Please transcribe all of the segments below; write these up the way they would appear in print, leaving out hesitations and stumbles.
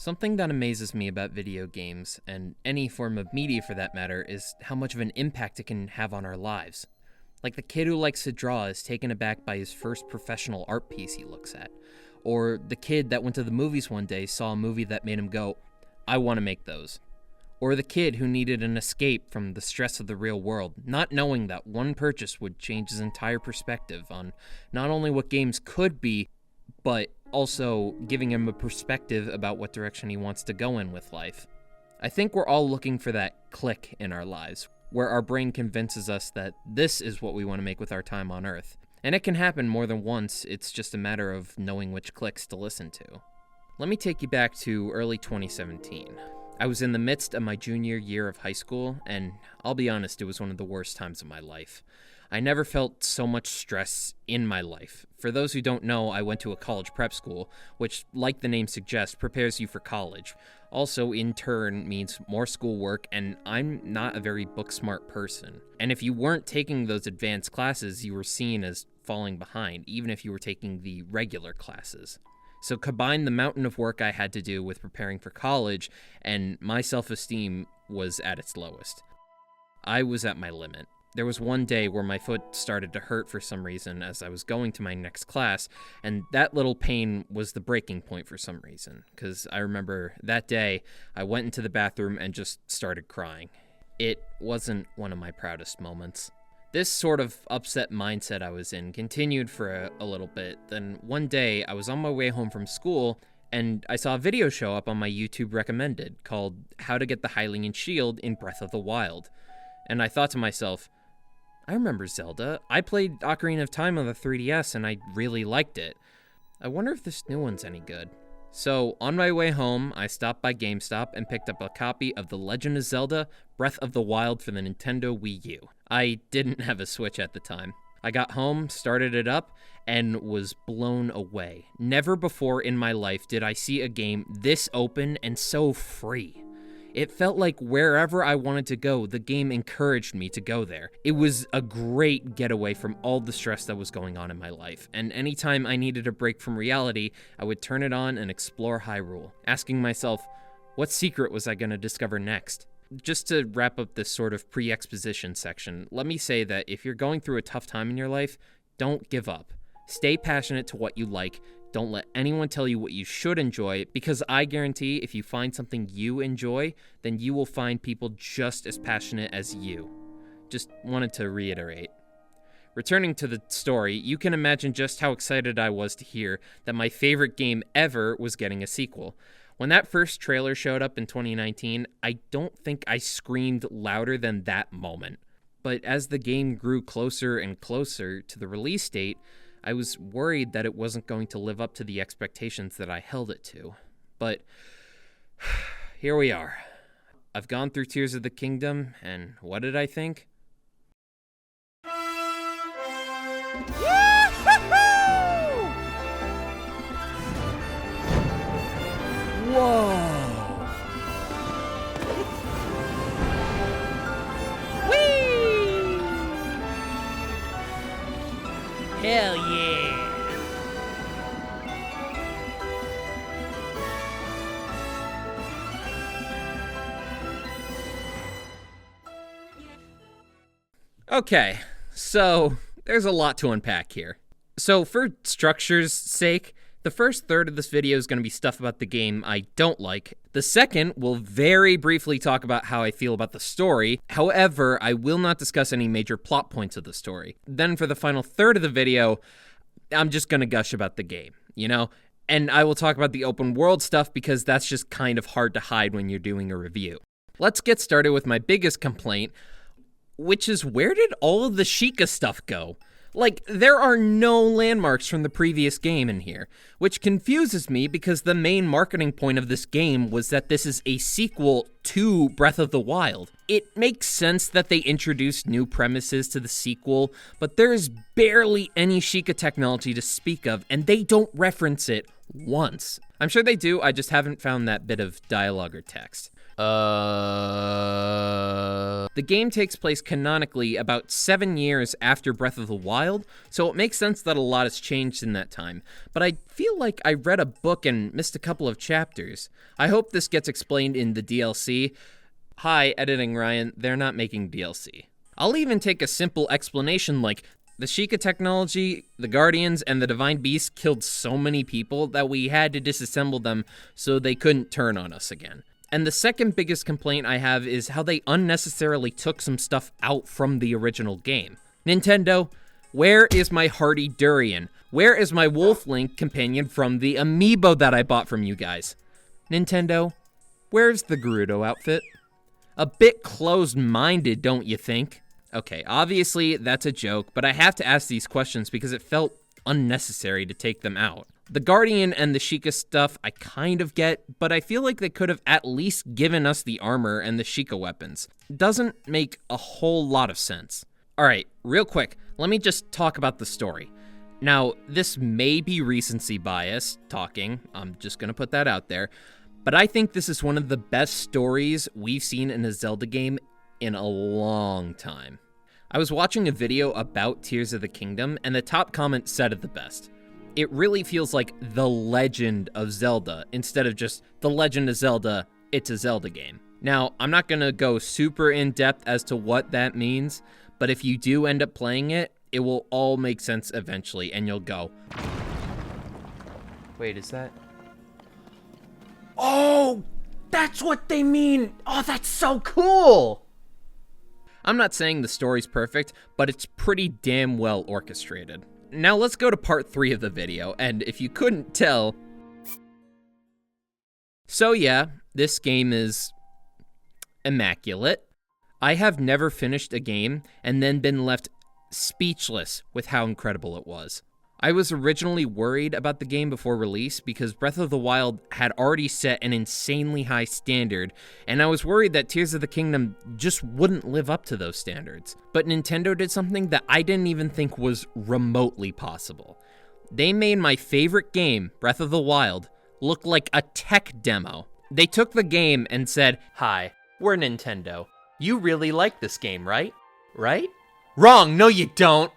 Something that amazes me about video games, and any form of media for that matter, is how much of an impact it can have on our lives. Like the kid who likes to draw is taken aback by his first professional art piece he looks at. Or the kid that went to the movies one day saw a movie that made him go, I want to make those. Or the kid who needed an escape from the stress of the real world, not knowing that one purchase would change his entire perspective on not only what games could be, but also giving him a perspective about what direction he wants to go in with life. I think we're all looking for that click in our lives, where our brain convinces us that this is what we want to make with our time on Earth. And it can happen more than once, it's just a matter of knowing which clicks to listen to. Let me take you back to early 2017. I was in the midst of my junior year of high school, and I'll be honest, it was one of the worst times of my life. I never felt so much stress in my life. For those who don't know, I went to a college prep school, which, like the name suggests, prepares you for college. Also, in turn, means more schoolwork, and I'm not a very book-smart person. And if you weren't taking those advanced classes, you were seen as falling behind, even if you were taking the regular classes. So combine the mountain of work I had to do with preparing for college, and my self-esteem was at its lowest. I was at my limit. There was one day where my foot started to hurt for some reason as I was going to my next class, and that little pain was the breaking point for some reason, because I remember that day I went into the bathroom and just started crying. It wasn't one of my proudest moments. This sort of upset mindset I was in continued for a little bit. Then one day I was on my way home from school and I saw a video show up on my YouTube recommended called How to Get the Hylian Shield in Breath of the Wild. And I thought to myself, I remember Zelda. I played Ocarina of Time on the 3DS and I really liked it. I wonder if this new one's any good. So, on my way home, I stopped by GameStop and picked up a copy of The Legend of Zelda, Breath of the Wild for the Nintendo Wii U. I didn't have a Switch at the time. I got home, started it up, and was blown away. Never before in my life did I see a game this open and so free. It felt like wherever I wanted to go, the game encouraged me to go there. It was a great getaway from all the stress that was going on in my life, and anytime I needed a break from reality, I would turn it on and explore Hyrule, asking myself, what secret was I going to discover next? Just to wrap up this sort of pre-exposition section, let me say that if you're going through a tough time in your life, don't give up. Stay passionate to what you like. Don't let anyone tell you what you should enjoy, because I guarantee if you find something you enjoy, then you will find people just as passionate as you. Just wanted to reiterate. Returning to the story, you can imagine just how excited I was to hear that my favorite game ever was getting a sequel. When that first trailer showed up in 2019, I don't think I screamed louder than that moment. But as the game grew closer and closer to the release date, I was worried that it wasn't going to live up to the expectations that I held it to. But here we are. I've gone through Tears of the Kingdom, and what did I think? Whoa! Whee! Hell yeah! Okay, so there's a lot to unpack here. So for structure's sake, the first third of this video is going to be stuff about the game I don't like. The second will very briefly talk about how I feel about the story. However, I will not discuss any major plot points of the story. Then for the final third of the video, I'm just going to gush about the game, you know? And I will talk about the open world stuff because that's just kind of hard to hide when you're doing a review. Let's get started with my biggest complaint, which is where did all of the Sheikah stuff go? Like, there are no landmarks from the previous game in here, which confuses me because the main marketing point of this game was that this is a sequel to Breath of the Wild. It makes sense that they introduced new premises to the sequel, but there is barely any Sheikah technology to speak of, and they don't reference it once. I'm sure they do, I just haven't found that bit of dialogue or text. The game takes place canonically about 7 years after Breath of the Wild, so it makes sense that a lot has changed in that time. But I feel like I read a book and missed a couple of chapters. I hope this gets explained in the DLC. Hi, editing Ryan, they're not making DLC. I'll even take a simple explanation like, the Sheikah technology, the Guardians, and the Divine Beast killed so many people that we had to disassemble them so they couldn't turn on us again. And the second biggest complaint I have is how they unnecessarily took some stuff out from the original game. Nintendo, where is my Hardy Durian? Where is my Wolf Link companion from the amiibo that I bought from you guys? Nintendo, where's the Gerudo outfit? A bit closed-minded, don't you think? Okay, obviously that's a joke, but I have to ask these questions because it felt unnecessary to take them out. The Guardian and the Sheikah stuff I kind of get, but I feel like they could have at least given us the armor and the Sheikah weapons. Doesn't make a whole lot of sense. Alright, real quick, let me just talk about the story. Now, this may be recency bias talking, I'm just gonna put that out there, but I think this is one of the best stories we've seen in a Zelda game in a long time. I was watching a video about Tears of the Kingdom, and the top comment said it the best. It really feels like The Legend of Zelda, instead of just The Legend of Zelda, it's a Zelda game. Now, I'm not gonna go super in-depth as to what that means, but if you do end up playing it, it will all make sense eventually, and you'll go, wait, is that? Oh, that's what they mean! Oh, that's so cool! I'm not saying the story's perfect, but it's pretty damn well orchestrated. Now let's go to part 3 of the video, and if you couldn't tell... So yeah, this game is immaculate. I have never finished a game and then been left speechless with how incredible it was. I was originally worried about the game before release because Breath of the Wild had already set an insanely high standard, and I was worried that Tears of the Kingdom just wouldn't live up to those standards. But Nintendo did something that I didn't even think was remotely possible. They made my favorite game, Breath of the Wild, look like a tech demo. They took the game and said, "Hi, we're Nintendo. You really like this game, right? Right? Wrong, no you don't!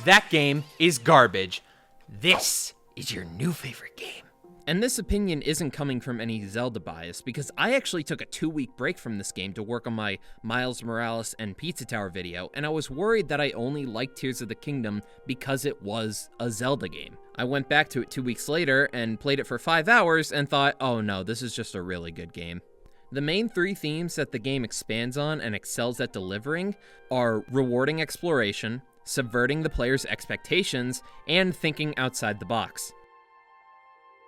That game is garbage. This is your new favorite game." And this opinion isn't coming from any Zelda bias, because I actually took a 2-week break from this game to work on my Miles Morales and Pizza Tower video, and I was worried that I only liked Tears of the Kingdom because it was a Zelda game. I went back to it 2 weeks later and played it for 5 hours and thought, oh no, this is just a really good game. The main 3 themes that the game expands on and excels at delivering are rewarding exploration, subverting the player's expectations, and thinking outside the box.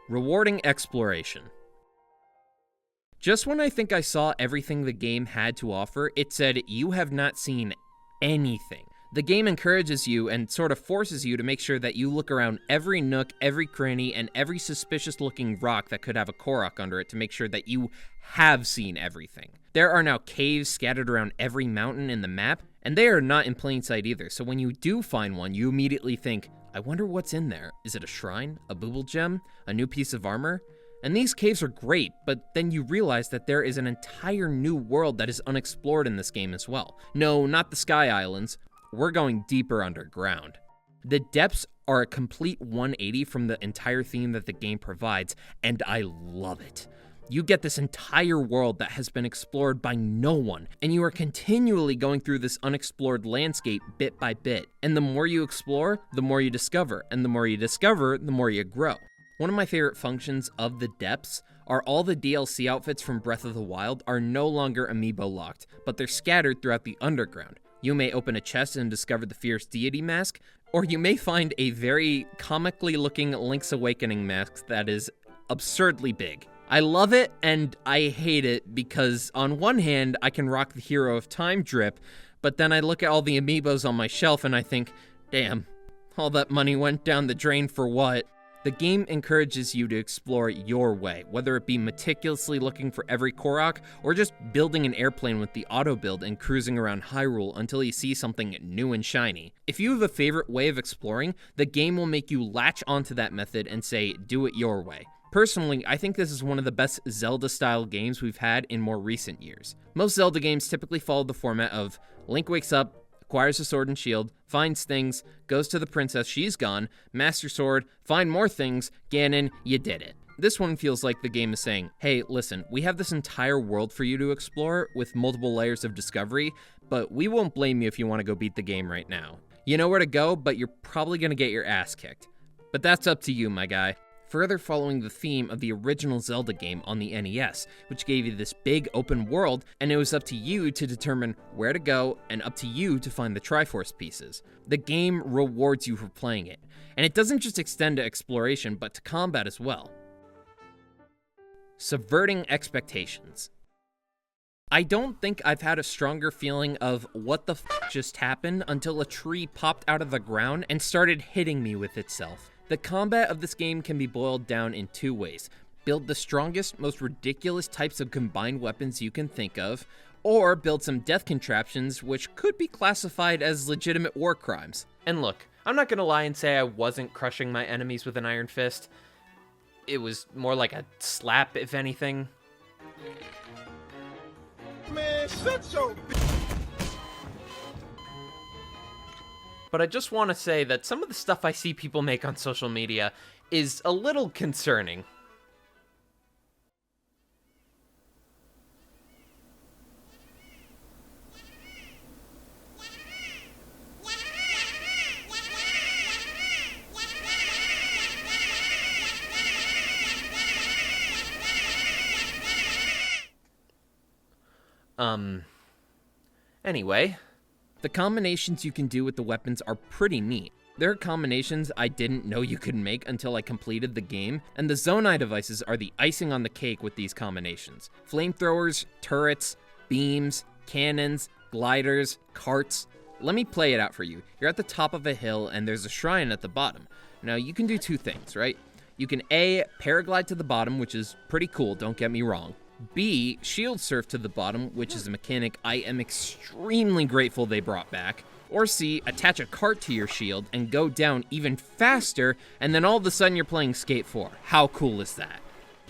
Rewarding exploration. Just when I think I saw everything the game had to offer, it said, "You have not seen anything." The game encourages you and sort of forces you to make sure that you look around every nook, every cranny, and every suspicious-looking rock that could have a Korok under it to make sure that you have seen everything. There are now caves scattered around every mountain in the map, and they are not in plain sight either, so when you do find one, you immediately think, I wonder what's in there. Is it a shrine? A booble gem? A new piece of armor? And these caves are great, but then you realize that there is an entire new world that is unexplored in this game as well. No, not the Sky Islands. We're going deeper underground. The depths are a complete 180 from the entire theme that the game provides, and I love it. You get this entire world that has been explored by no one, and you are continually going through this unexplored landscape bit by bit. And the more you explore, the more you discover, and the more you discover, the more you grow. One of my favorite functions of the depths are all the DLC outfits from Breath of the Wild are no longer amiibo locked, but they're scattered throughout the underground. You may open a chest and discover the Fierce Deity mask, or you may find a very comically looking Link's Awakening mask that is absurdly big. I love it and I hate it because on one hand, I can rock the Hero of Time drip, but then I look at all the amiibos on my shelf and I think, damn, all that money went down the drain for what? The game encourages you to explore your way, whether it be meticulously looking for every Korok, or just building an airplane with the auto build and cruising around Hyrule until you see something new and shiny. If you have a favorite way of exploring, the game will make you latch onto that method and say, do it your way. Personally, I think this is one of the best Zelda-style games we've had in more recent years. Most Zelda games typically follow the format of Link wakes up, acquires a sword and shield, finds things, goes to the princess, she's gone, master sword, find more things, Ganon, you did it. This one feels like the game is saying, hey, listen, we have this entire world for you to explore with multiple layers of discovery, but we won't blame you if you want to go beat the game right now. You know where to go, but you're probably going to get your ass kicked. But that's up to you, my guy. Further following the theme of the original Zelda game on the NES, which gave you this big open world, and it was up to you to determine where to go and up to you to find the Triforce pieces. The game rewards you for playing it, and it doesn't just extend to exploration, but to combat as well. Subverting expectations. I don't think I've had a stronger feeling of what the f just happened until a tree popped out of the ground and started hitting me with itself. The combat of this game can be boiled down in two ways. Build the strongest, most ridiculous types of combined weapons you can think of, or build some death contraptions which could be classified as legitimate war crimes. And look, I'm not gonna lie and say I wasn't crushing my enemies with an iron fist. It was more like a slap, if anything. Man, shut your... But I just want to say that some of the stuff I see people make on social media is a little concerning. Anyway, the combinations you can do with the weapons are pretty neat. There are combinations I didn't know you could make until I completed the game, and the Zonai devices are the icing on the cake with these combinations. Flamethrowers, turrets, beams, cannons, gliders, carts. Let me play it out for you. You're at the top of a hill and there's a shrine at the bottom. Now you can do two things, right? You can A, paraglide to the bottom, which is pretty cool, don't get me wrong. B, shield surf to the bottom, which is a mechanic I am extremely grateful they brought back. Or C, attach a cart to your shield and go down even faster, and then all of a sudden you're playing Skate 4. How cool is that?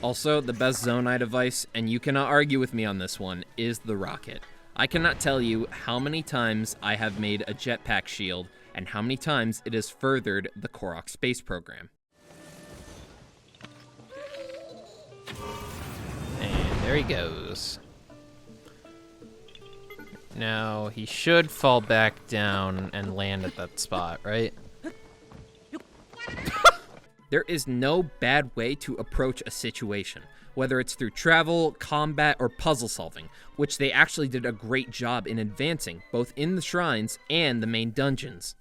Also, the best Zonai device, and you cannot argue with me on this one, is the rocket. I cannot tell you how many times I have made a jetpack shield, and how many times it has furthered the Korok space program. And there he goes. Now, he should fall back down and land at that spot, right? There is no bad way to approach a situation, whether it's through travel, combat, or puzzle solving, which they actually did a great job in advancing, both in the shrines and the main dungeons.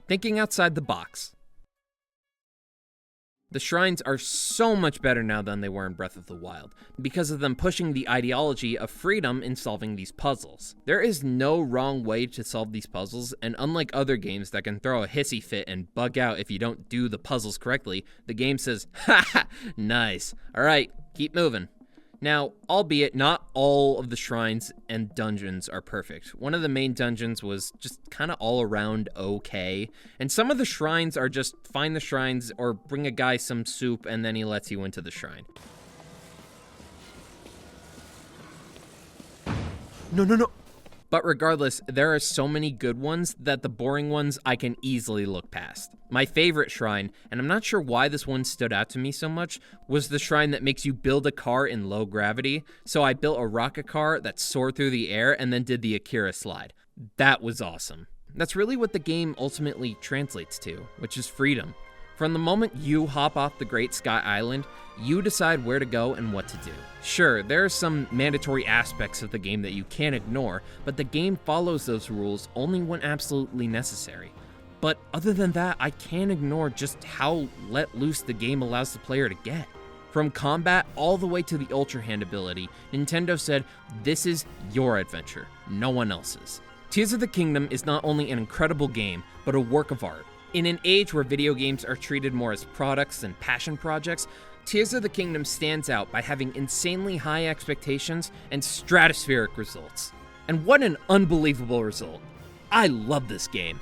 Thinking outside the box. The shrines are so much better now than they were in Breath of the Wild, because of them pushing the ideology of freedom in solving these puzzles. There is no wrong way to solve these puzzles, and unlike other games that can throw a hissy fit and bug out if you don't do the puzzles correctly, the game says, "Ha, nice, alright, keep moving." Now, albeit not all of the shrines and dungeons are perfect. One of the main dungeons was just kind of all around okay, and some of the shrines are just find the shrines or bring a guy some soup and then he lets you into the shrine. No. But regardless, there are so many good ones that the boring ones I can easily look past. My favorite shrine, and I'm not sure why this one stood out to me so much, was the shrine that makes you build a car in low gravity. So I built a rocket car that soared through the air and then did the Akira slide. That was awesome. That's really what the game ultimately translates to, which is freedom. From the moment you hop off the Great Sky Island, you decide where to go and what to do. Sure, there are some mandatory aspects of the game that you can't ignore, but the game follows those rules only when absolutely necessary. But other than that, I can't ignore just how let loose the game allows the player to get. From combat all the way to the Ultra Hand ability, Nintendo said, this is your adventure, no one else's. Tears of the Kingdom is not only an incredible game, but a work of art. In an age where video games are treated more as products than passion projects, Tears of the Kingdom stands out by having insanely high expectations and stratospheric results. And what an unbelievable result. I love this game.